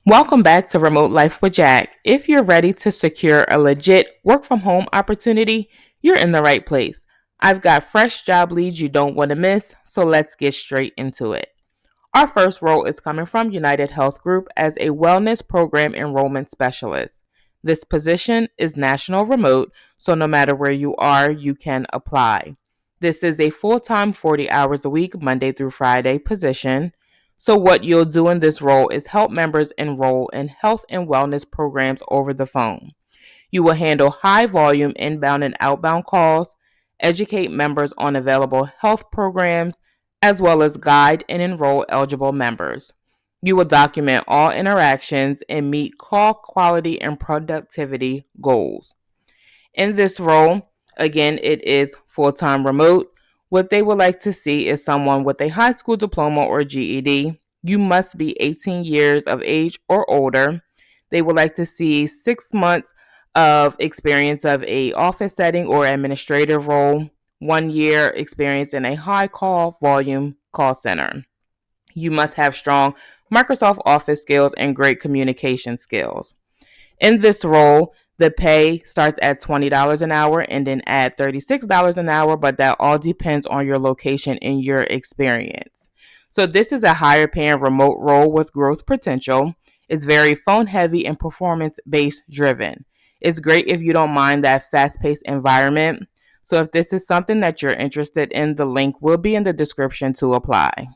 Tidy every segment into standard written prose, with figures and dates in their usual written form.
Welcome back to Remote Life with Jacq. If you're ready to secure a legit work from home opportunity, you're in the right place. I've got fresh job leads you don't want to miss, so let's get straight into it. Our first role is coming from UnitedHealth Group as a wellness program enrollment specialist. This position is national remote, so no matter where you are, you can apply. This is a full time 40 hours a week, Monday through Friday position. So, what you'll do in this role is help members enroll in health and wellness programs over the phone. You will handle high volume inbound and outbound calls, educate members on available health programs, as well as guide and enroll eligible members. You will document all interactions and meet call quality and productivity goals. In this role, again, it is full time remote. What they would like to see is someone with a high school diploma or GED. You must be 18 years of age or older. They would like to see 6 months of experience of a office setting or administrative role, 1 year experience in a high call volume call center. You must have strong Microsoft Office skills and great communication skills. In this role, the pay starts at $20 an hour and then add $36 an hour, but that all depends on your location and your experience. So, this is a higher paying remote role with growth potential. It's very phone heavy and performance based driven. It's great if you don't mind that fast paced environment. So, if this is something that you're interested in, the link will be in the description to apply.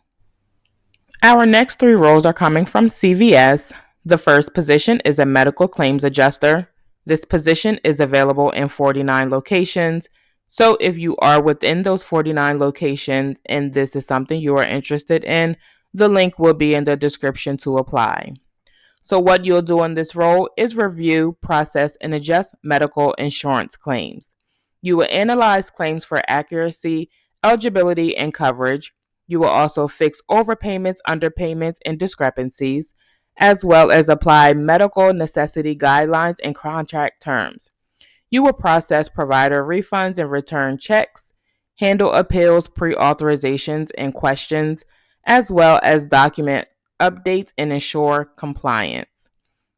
Our next three roles are coming from CVS. The first position is a medical claims adjuster. This position is available in 49 locations. So, if you are within those 49 locations and this is something you are interested in, the link will be in the description to apply. So, what you'll do in this role is review, process, and adjust medical insurance claims. You will analyze claims for accuracy, eligibility, and coverage. You will also fix overpayments, underpayments, and discrepancies, as well as apply medical necessity guidelines and contract terms. You will process provider refunds and return checks, handle appeals, pre authorizations, and questions, as well as document updates and ensure compliance.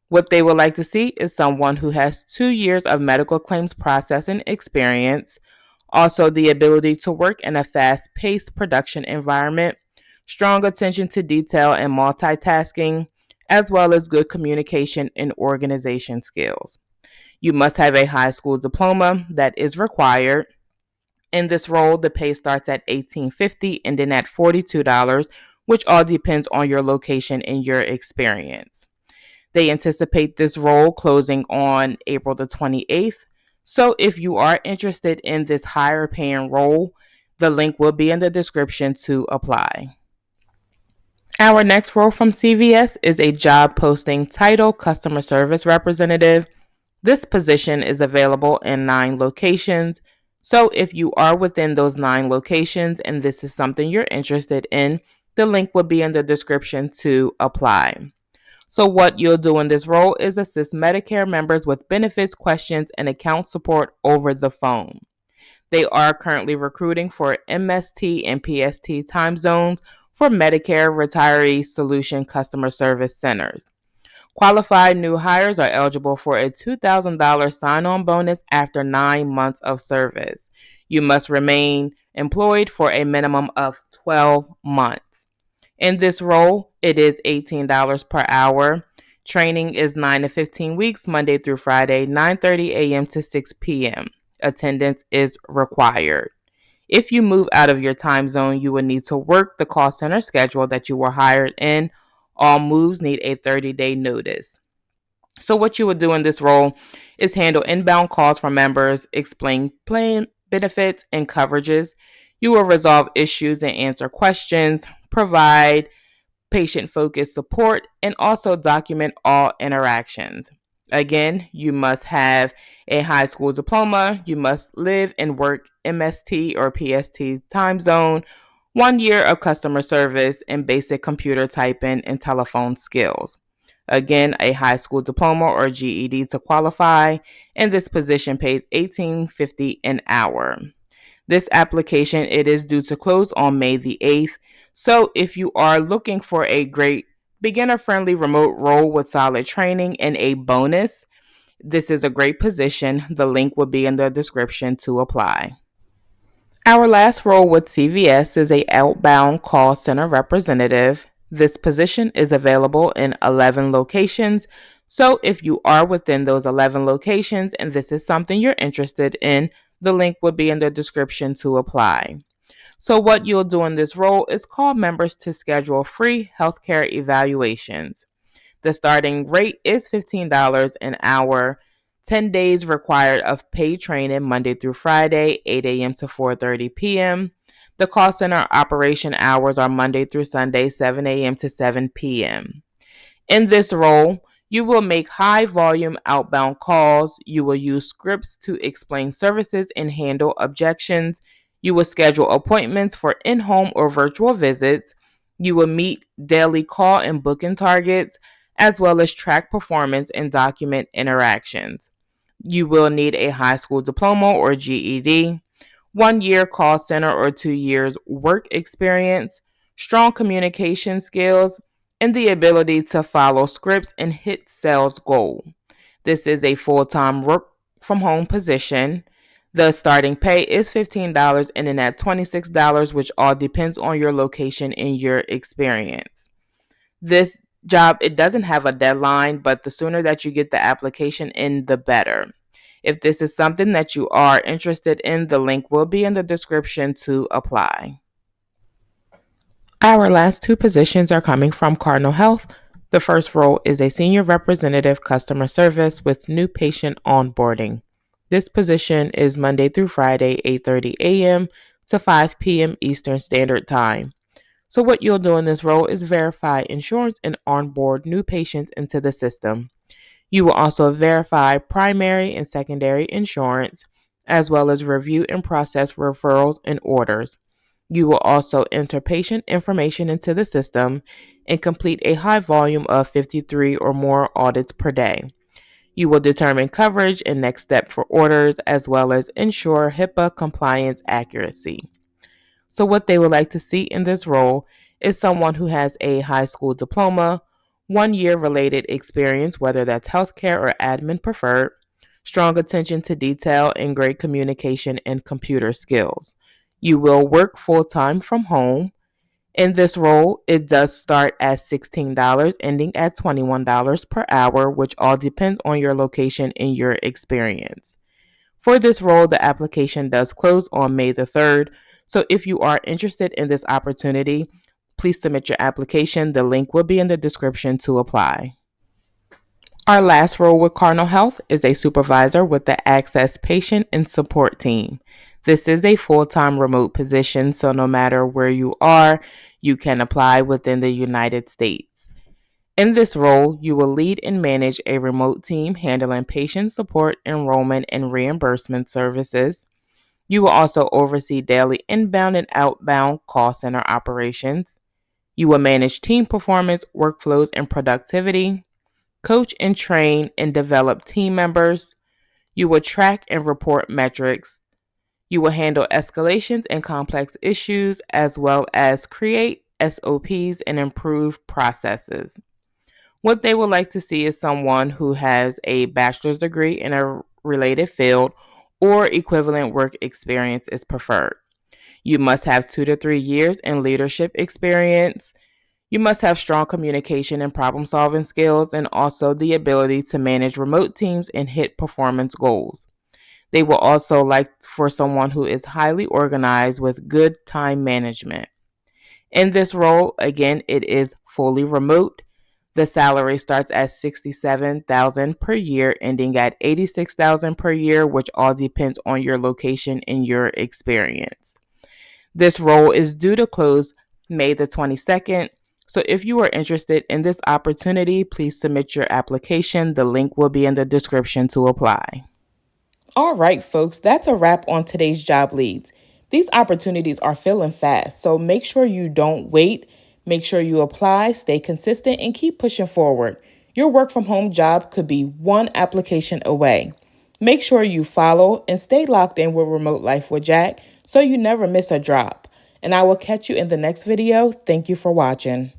What they would like to see is someone who has 2 years of medical claims processing experience, also the ability to work in a fast paced production environment, strong attention to detail and multitasking, as well as good communication and organization skills. You must have a high school diploma that is required. In this role, the pay starts at $18.50 and then at $42, which all depends on your location and your experience. They anticipate this role closing on April the 28th. So if you are interested in this higher paying role, the link will be in the description to apply. Our next role from CVS is a job posting title customer service representative. This position is available in 9 locations. So if you are within those 9 locations and this is something you're interested in, the link will be in the description to apply. So, what you'll do in this role is assist Medicare members with benefits, questions, and account support over the phone. They are currently recruiting for MST and PST time zones for Medicare Retiree Solution Customer Service Centers. Qualified new hires are eligible for a $2,000 sign on bonus after 9 months of service. You must remain employed for a minimum of 12 months. In this role, it is $18 per hour. Training is 9 to 15 weeks, Monday through Friday, 9:30 a.m. to 6 p.m. Attendance is required. If you move out of your time zone, you will need to work the call center schedule that you were hired in. All moves need a 30-day notice. So, what you would do in this role is handle inbound calls from members, explain plan benefits and coverages. You will resolve issues and answer questions, provide patient focused support, and also document all interactions. Again, you must have a high school diploma. You must live and work MST or PST time zone, 1 year of customer service, and basic computer typing and telephone skills. Again, a high school diploma or GED to qualify, and this position pays $18.50 an hour. This application it is due to close on May the 8th. So if you are looking for a great Beginner-friendly remote role with solid training and a bonus. This is a great position. The link will be in the description to apply. Our last role with CVS is a outbound call center representative. This position is available in 11 locations. So if you are within those 11 locations and this is something you're interested in, the link will be in the description to apply. So what you'll do in this role is call members to schedule free healthcare evaluations. The starting rate is $15 an hour. 10 days required of paid training Monday through Friday, 8 a.m. to 4:30 p.m. The call center operation hours are Monday through Sunday, 7 a.m. to 7 p.m. In this role, you will make high volume outbound calls. You will use scripts to explain services and handle objections. You will schedule appointments for in home or virtual visits. You will meet daily call and booking targets, as well as track performance and document interactions. You will need a high school diploma or GED, 1 year call center or 2 years work experience, strong communication skills, and the ability to follow scripts and hit sales goal. This is a full-time work from home position. The starting pay is $15 and then at $26, which all depends on your location and your experience. This job, it doesn't have a deadline, but the sooner that you get the application in, the better. If this is something that you are interested in, the link will be in the description to apply. Our last two positions are coming from Cardinal Health. The first role is a senior representative customer service with new patient onboarding. This position is Monday through Friday, 8:30 a.m. to 5 p.m. Eastern Standard Time. So what you'll do in this role is verify insurance and onboard new patients into the system. You will also verify primary and secondary insurance, as well as review and process referrals and orders. You will also enter patient information into the system and complete a high volume of 53 or more audits per day. You will determine coverage and next step for orders, as well as ensure HIPAA compliance accuracy. So, what they would like to see in this role is someone who has a high school diploma, 1 year related experience, whether that's healthcare or admin preferred, strong attention to detail, and great communication and computer skills. You will work full time from home. In this role, it does start at $16, ending at $21 per hour, which all depends on your location and your experience. For this role, the application does close on May the 3rd. So if you are interested in this opportunity, please submit your application. The link will be in the description to apply. Our last role with Cardinal Health is a supervisor with the Access Patient and Support Team. This is a full-time remote position, so no matter where you are, you can apply within the United States. In this role, you will lead and manage a remote team handling patient support, enrollment, and reimbursement services. You will also oversee daily inbound and outbound call center operations. You will manage team performance, workflows, and productivity, coach and train and develop team members. You will track and report metrics. You will handle escalations and complex issues, as well as create SOPs and improve processes. What they would like to see is someone who has a bachelor's degree in a related field or equivalent work experience is preferred. You must have 2 to 3 years in leadership experience. You must have strong communication and problem solving skills, and also the ability to manage remote teams and hit performance goals. They will also like for someone who is highly organized with good time management. In this role, again, it is fully remote. The salary starts at $67,000 per year, ending at $86,000 per year, which all depends on your location and your experience. This role is due to close May the 22nd. So if you are interested in this opportunity, please submit your application. The link will be in the description to apply. All right, folks, that's a wrap on today's job leads. These opportunities are filling fast, so make sure you don't wait. Make sure you apply, stay consistent, and keep pushing forward. Your work from home job could be one application away. Make sure you follow and stay locked in with Remote Life with Jacq so you never miss a drop. And I will catch you in the next video. Thank you for watching.